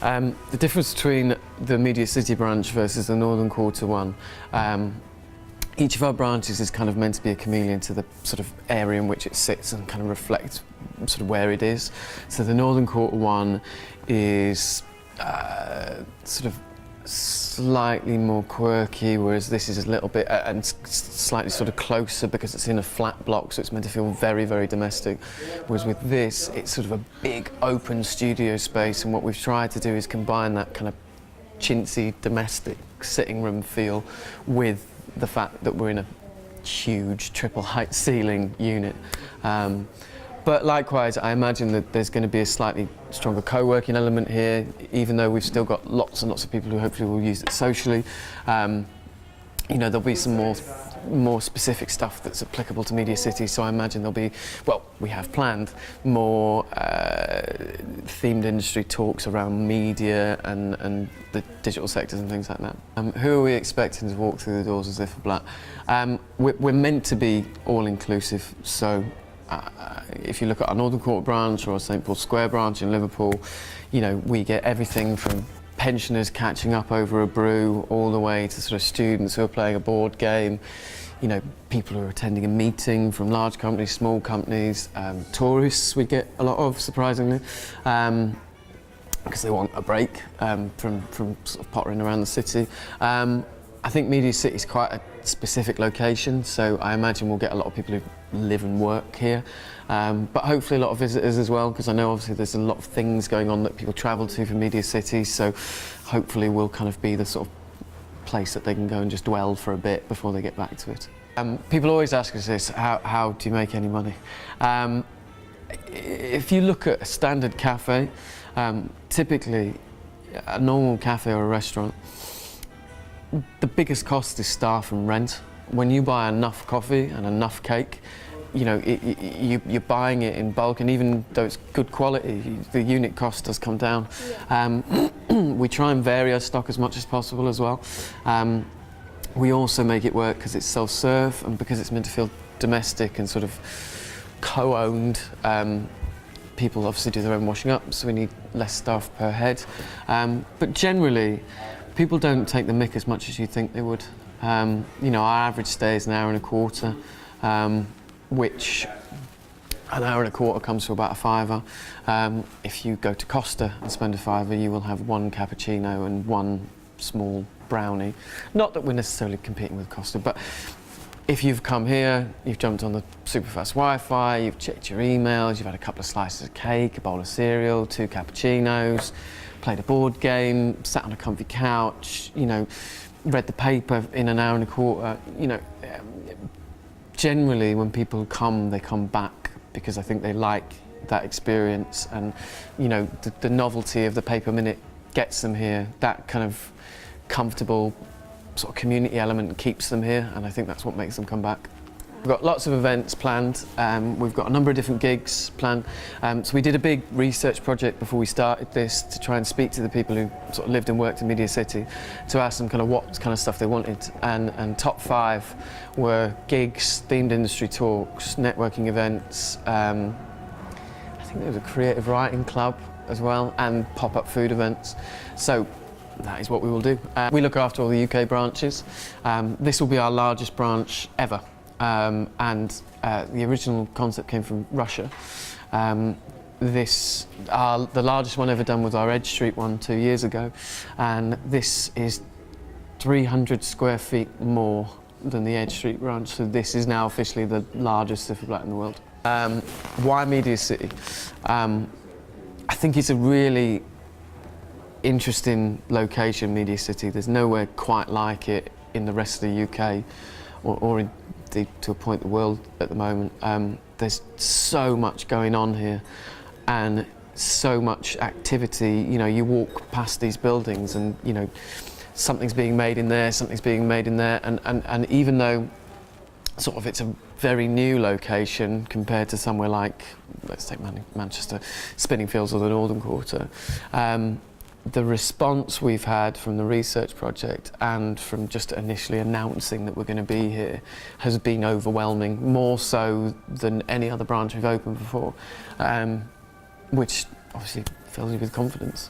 The difference between the MediaCity branch versus the Northern Quarter one, each of our branches is kind of meant to be a chameleon to the sort of area in which it sits and kind of reflect sort of where it is. So the Northern Quarter one is sort of slightly more quirky, whereas this is a little bit and slightly sort of closer because it's in a flat block, so it's meant to feel very, very domestic. Whereas with this, it's sort of a big open studio space, and what we've tried to do is combine that kind of chintzy domestic sitting room feel with the fact that we're in a huge triple height ceiling unit. But likewise, I imagine that there's going to be a slightly stronger co-working element here, even though we've still got lots and lots of people who hopefully will use it socially. You know, there'll be some more specific stuff that's applicable to MediaCity, so I imagine there'll be, well, we have planned more themed industry talks around media and the digital sectors and things like that. Who are we expecting to walk through the doors of Ziferblat? We're meant to be all-inclusive, so if you look at our Northern Quarter branch or St Paul's Square branch in Liverpool, you know, we get everything from pensioners catching up over a brew all the way to sort of students who are playing a board game, you know, people who are attending a meeting from large companies, small companies, tourists we get a lot of, surprisingly, because they want a break from sort of pottering around the city. I think MediaCity is quite a specific location, so I imagine we'll get a lot of people who live and work here, but hopefully a lot of visitors as well, because I know obviously there's a lot of things going on that people travel to for MediaCity, so hopefully we'll kind of be the sort of place that they can go and just dwell for a bit before they get back to it. People always ask us this, how do you make any money? If you look at a standard cafe, typically a normal cafe or a restaurant, the biggest cost is staff and rent. When you buy enough coffee and enough cake, you know, you're buying it in bulk, and even though it's good quality, the unit cost does come down. Yeah. We try and vary our stock as much as possible as well. We also make it work because it's self-serve and because it's meant to feel domestic and sort of co-owned. People obviously do their own washing up, so we need less staff per head. But generally, people don't take the mick as much as you think they would. You know, our average stay is an hour and a quarter, which an hour and a quarter comes to about a £5. If you go to Costa and spend a £5, you will have one cappuccino and one small brownie. Not that we're necessarily competing with Costa, but if you've come here, you've jumped on the super fast Wi-Fi, you've checked your emails, you've had a couple of slices of cake, a bowl of cereal, 2 cappuccinos, played a board game, sat on a comfy couch, you know, read the paper in an hour and a quarter, you know, generally when people come, they come back because I think they like that experience, and, you know, the novelty of the paper minute gets them here. That kind of comfortable sort of community element keeps them here, and I think that's what makes them come back. We've got lots of events planned. We've got a number of different gigs planned. So we did a big research project before we started this to try and speak to the people who sort of lived and worked in MediaCity to ask them kind of what kind of stuff they wanted. And top 5 were gigs, themed industry talks, networking events. I think there was a creative writing club as well, and pop-up food events. So that is what we will do. We look after all the UK branches. This will be our largest branch ever. The original concept came from Russia. The largest one ever done was our Edge Street one 2 years ago, and this is 300 square feet more than the Edge Street branch, so this is now officially the largest Ziferblat in the world. Why MediaCity? I think it's a really interesting location, MediaCity. There's nowhere quite like it in the rest of the UK, or indeed to a point the world at the moment. There's so much going on here and so much activity. You know, you walk past these buildings and, you know, something's being made in there, something's being made in there, and even though sort of it's a very new location compared to somewhere like, let's take Manchester, Spinningfields or the Northern Quarter, the response we've had from the research project and from just initially announcing that we're going to be here has been overwhelming, more so than any other branch we've opened before, which obviously fills you with confidence.